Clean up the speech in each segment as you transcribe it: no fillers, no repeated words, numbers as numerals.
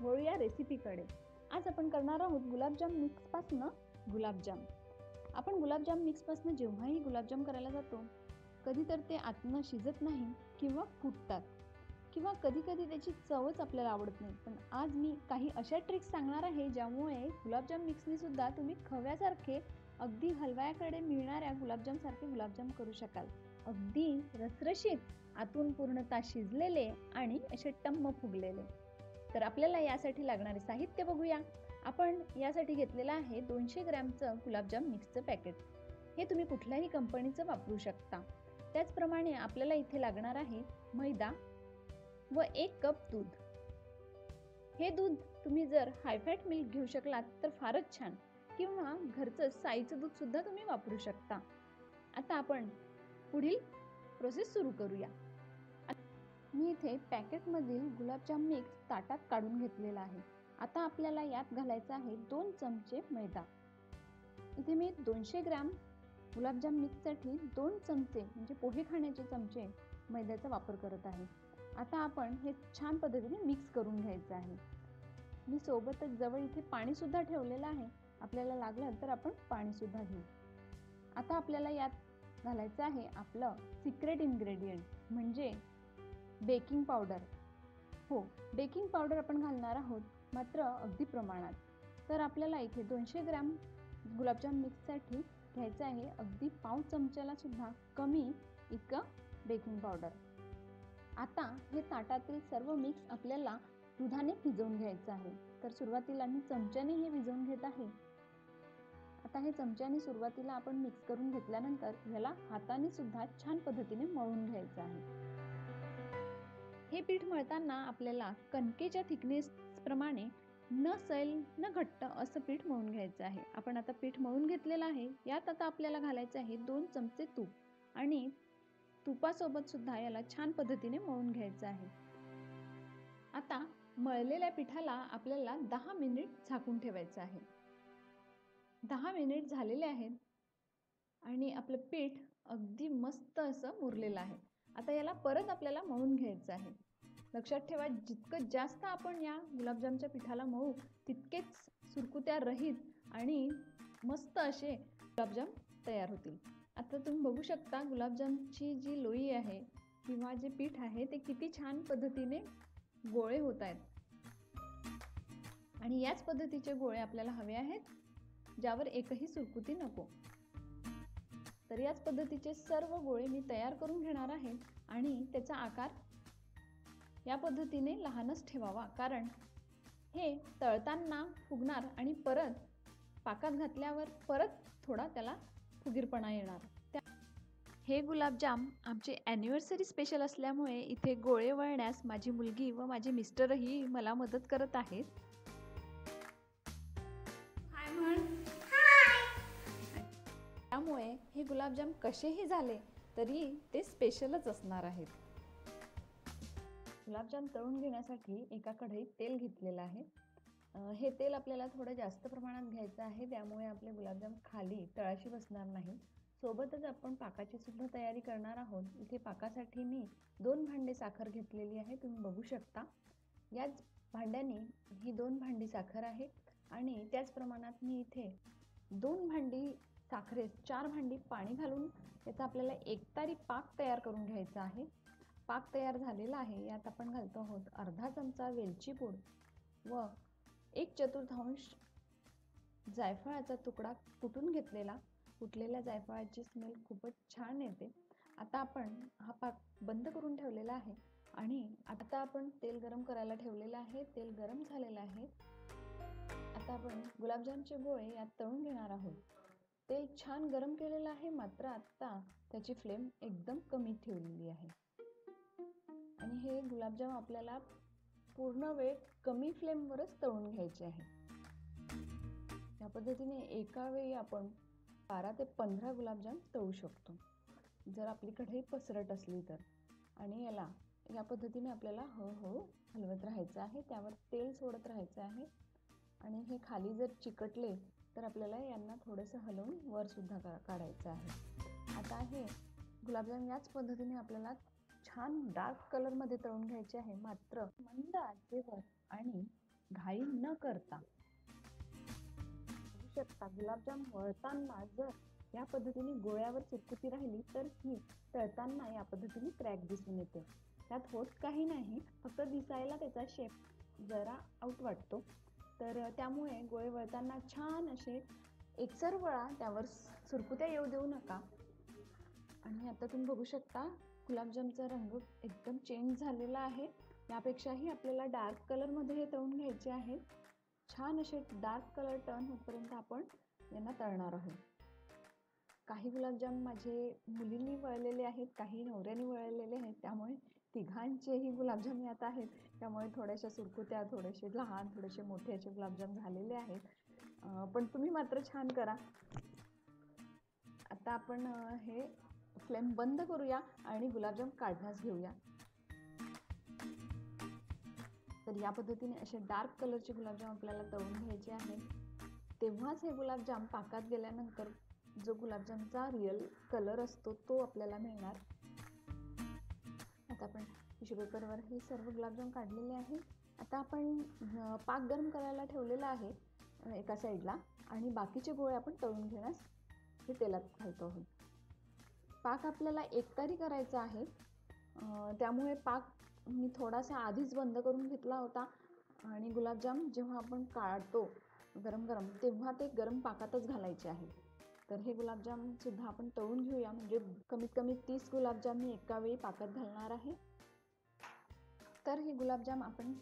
वळूया रेसिपीकडे। आज आपण करणार आहोत गुलाबजाम मिक्सपासून गुलाबजाम। आपण गुलाबजाम मिक्सपासून जेव्हाही गुलाबजाम करायला जातो, कधी तर ते आतनं शिजत नाही किंवा फुटतात किंवा कधी कधी त्याची चवच आपल्याला आवडत नाही। पण आज मी काही अशा ट्रिक्स सांगणार आहे ज्यामुळे गुलाबजाम मिक्सनी सुद्धा तुम्ही खव्यासारखे अगदी हलव्याकडे मिळणाऱ्या गुलाबजाम सारखे गुलाबजाम करू शकाल। अगदी रसरशीत, आतून पूर्णतः शिजलेले आणि असे टम्म फुगलेले। तर आपल्याला यासाठी लागणारे साहित्य बघूया। आपण यासाठी घेतलेला आहे 200 ग्रॅमचं गुलाबजाम मिक्सचं पॅकेट। हे तुम्ही कुठल्याही कंपनीचं वापरू शकता। त्याचप्रमाणे आपल्याला इथे लागणार आहे मैदा व 1 कप दूध। हे दूध तुम्ही जर हाय फॅट मिल्क घेऊ शकलात तर फारच छान, किंवा घरचं साईचं दूध सुद्धा तुम्ही वापरू शकता। आता आपण पुढील प्रोसेस सुरू करूया। मी इथे पॅकेटमधील गुलाबजाम मिक्स ताटात काढून घेतलेला आहे। आता आपल्याला यात घालायचा आहे 2 चमचे मैदा। इथे मी 200 ग्रॅम गुलाबजाम मिक्ससाठी 2 चमचे म्हणजे पोहे खाण्याचे चमचे मैद्याचा वापर करत आहे। आता आपण हे छान पद्धतीने मिक्स करून घ्यायचं आहे। मी सोबतच जवळ इथे पाणी सुद्धा ठेवलेलं आहे, आपल्याला लागलं तर आपण पाणी सुद्धा घेऊ। आता आपल्याला यात घालायचं आहे आपलं सिक्रेट इन्ग्रेडियंट म्हणजे बेकिंग पावडर। हो, बेकिंग पावडर आपण घालणार आहोत, मात्र अगदी प्रमाणात। तर आपल्याला इथे 200 ग्रॅम गुलाबजाम मिक्ससाठी घ्यायचं आहे अगदी पाव चमच्याला सुद्धा कमी इतकं बेकिंग पावडर। आता हे ताटातील सर्व मिक्स आपल्याला दुधाने भिजवून घ्यायचं आहे। तर सुरुवातीला मी चमच्याने हे भिजवून घेत आहे। आता हे चमच्याने सुरुवातीला आपण मिक्स करून घेतल्यानंतर ह्याला हाताने सुद्धा छान पद्धतीने मळून घ्यायचं आहे। हे पीठ मळताना आपल्याला कणकेच्या थिकनेस प्रमाणे न सैल न घट्ट असं पीठ मळून घ्यायचं आहे। आपण आता पीठ मळून घेतलेलं आहे। यात आता आपल्याला घालायचं आहे 2 चमचे तूप, आणि तुपासोबत सुद्धा याला छान पद्धतीने मळून घ्यायचं आहे। आता मळलेल्या पिठाला आपल्याला 10 मिनिट झाकून ठेवायचं आहे। 10 मिनिट झालेले आहेत आणि आपलं पीठ अगदी मस्त असं मुरलेलं आहे। आता याला परत आपल्याला मळून घ्यायचं आहे। लक्षात ठेवा, जितकं जास्त आपण या गुलाबजामच्या पिठाला मळू तितकेच सुरकुत्या रहित आणि मस्त असे गुलाबजाम तयार होतील। आता तुम्ही बघू शकता गुलाबजामची जी लोई आहे किंवा जे पीठ आहे ते किती छान पद्धतीने गोळे होत आहेत, आणि याच पद्धतीचे गोळे आपल्याला हवे आहेत ज्यावर एकही सुरकुती नको। तर याच पद्धतीचे सर्व गोळे मी तयार करून घेणार आहे, आणि त्याचा आकार या पद्धतीने लहानच ठेवावा, कारण हे तळताना फुगणार आणि परत पाकात घातल्यावर परत थोडा त्याला फुगीरपणा येणार। हे गुलाबजाम आमचे ॲनिव्हर्सरी स्पेशल असल्यामुळे इथे गोळे वळण्यास माझी मुलगी व माझे मिस्टरही मला मदत करत आहेत। हाय म्हण। त्यामुळे हे गुलाबजाम कसेही झाले तरी ते स्पेशलच असणार आहेत। गुलाबजाम तळून घेण्यासाठी एका कढईत तेल घेतलेलं आहे। हे तेल आपल्याला थोडं जास्त प्रमाणात घ्यायचं आहे, त्यामुळे आपले गुलाबजाम खाली तळाशी बसणार नाही। सोबतच आपण पाकाची सुद्धा तयारी करणार आहोत। इथे पाकासाठी मी 2 भांडे साखर घेतलेली आहे, तुम्ही बघू शकता। याच भांड्याने ही 2 भांडी साखर आहे, आणि त्याच प्रमाणात मी इथे 2 भांडी साखरेस 4 भांडी पाणी घालून याचा आपल्याला एकतारी पाक तयार करून घ्यायचा आहे। पाक तयार झालेला आहे। यात आपण घालतो आहोत अर्धा चमचा वेलची पूड व 1/4 जायफळाचा तुकडा कुटून घेतलेला। कुटलेल्या जायफळाची स्मेल खूपच छान येते। आता आपण हा पाक बंद करून ठेवलेला आहे, आणि आता आपण तेल गरम करायला ठेवलेलं आहे। तेल गरम झालेलं आहे। आता आपण गुलाबजामचे गोळे यात तळून घेणार आहोत। तेल छान गरम केलेलं आहे, मात्र आता त्याची फ्लेम एकदम कमी ठेवलेली आहे, आणि हे गुलाबजाम आपल्याला पूर्ण वेळ कमी फ्लेमवरच तळून घ्यायचे आहे। या पद्धतीने एका वेळी आपण 12 ते 15 गुलाबजाम तळू शकतो, जर आपली कढई पसरट असली तर। आणि याला या पद्धतीने आपल्याला हळूहळू हलवत राहायचं आहे, त्यावर तेल सोडत राहायचं आहे। आणि हे खाली जर चिकटले तर आपल्याला यांना थोडंसं हलवून वर सुद्धा काढायचं आहे। आता हे गुलाबजाम याच पद्धतीने आपल्याला छान डार्क कलरमध्ये तळून घ्यायचे आहे, मात्र मंद आचेवर आणि घाई न करता. बघू शकता गुलाबजाम वळताना जर या पद्धतीने गोळ्यावर चिरकुटी राहिली तर ही तळताना या पद्धतीने क्रॅक दिसून येते. त्यात होत काही नाही, फक्त दिसायला त्याचा शेप जरा आउट वाटतो. तर त्यामुळे गोळे वळताना छान असे एकसर वळा, त्यावर सुरकुत्या येऊ देऊ नका. आणि आता तुम्ही बघू शकता गुलाबजामचा रंग एकदम चेंज झालेला आहे. यापेक्षाही आपल्याला डार्क कलरमध्ये हे तळून घ्यायचे आहेत. छान असे डार्क कलर टर्न होईपर्यंत आपण यांना तळणार आहोत. काही गुलाबजाम माझे मुलींनी वळलेले आहेत, काही नवऱ्याने वळलेले आहेत, त्यामुळे तिघांचेही गुलाबजाम यात आहेत. त्यामुळे थोड्याशा सुरकुत्या, थोडेसे लहान, थोडेसे मोठे असे गुलाबजाम झालेले आहेत. पण तुम्ही मात्र छान करा. आता आपण हे फ्लेम बंद करूया आणि गुलाबजाम काढण्यास घेऊया. तर या पद्धतीने असे डार्क कलरचे गुलाबजाम आपल्याला तळून घ्यायचे आहेत. तेव्हाच हे गुलाबजाम पाकात गेल्यानंतर जो गुलाबजामचा रिअल कलर असतो तो आपल्याला मिळणार. आता आपण टिश्यू पेपरवर हे सर्व गुलाबजाम काढलेले आहेत. आता आपण पाक गरम करायला ठेवलेला आहे एका साईडला, आणि बाकीचे गोळे आपण तळून घेण्यास हे तेलात घालतो आहोत. पाक आपल्याला एकतारी करायचा आहे, त्यामुळे पाक मी थोडासा आधीच बंद करून घेतला होता. आणि गुलाबजाम जेव्हा आपण काढतो गरम गरम तेव्हा ते गरम पाकातच घालायचे आहे. तर हे गुलाबजाम सुद्धा आपण तळून घेऊया. म्हणजे कमीत कमी 30 गुलाबजाम मी एका वेळी पाकात घालणार आहे. तर हे गुलाबजाम आपण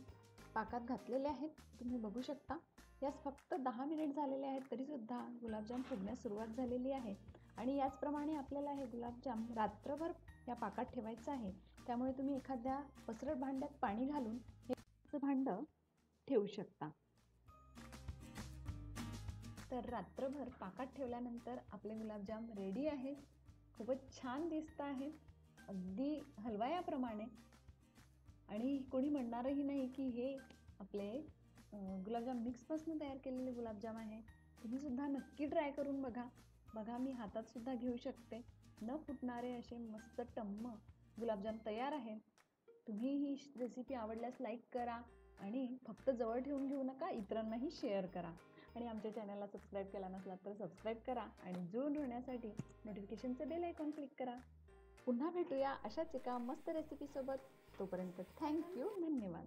पाकात घातलेले आहेत, तुम्ही बघू शकता. यास फक्त 10 मिनिट झालेले आहेत तरी सुद्धा गुलाबजाम फुगण्यास सुरुवात झालेली आहे. आणि याचप्रमाणे आपल्याला हे गुलाबजाम रात्रभर या पाकात ठेवायचं आहे. त्यामुळे तुम्ही एखाद्या पसरट भांड्यात पाणी घालून हे भांडं ठेवू शकता. तर रात्रभर पाकात ठेवल्यानंतर आपले गुलाबजाम रेडी आहेत. खूपच छान दिसत आहेत, अगदी हलवायाप्रमाणे. आणि कोणी म्हणणारही नाही की हे आपले गुलाबजाम मिक्सपासून तयार केलेले गुलाबजाम आहे. तुम्ही सुद्धा नक्की ट्राय करून बघा. बघा, मी हातात सुद्धा घेऊ शकते. न फुटणारे असे मस्त टम्म गुलाबजाम तयार आहेत. तुम्ही ही रेसिपी आवडल्यास लाईक करा आणि फक्त जवळ ठेवून घेऊ नका, इतरांनाही शेअर करा. आणि आमच्या चॅनलला सबस्क्राईब केला नसला तर सबस्क्राईब करा आणि जुळून राहण्यासाठी नोटिफिकेशनचं बेल आयकॉन क्लिक करा. पुन्हा भेटूया अशाच एका मस्त रेसिपीसोबत. तोपर्यंत थँक्यू, धन्यवाद.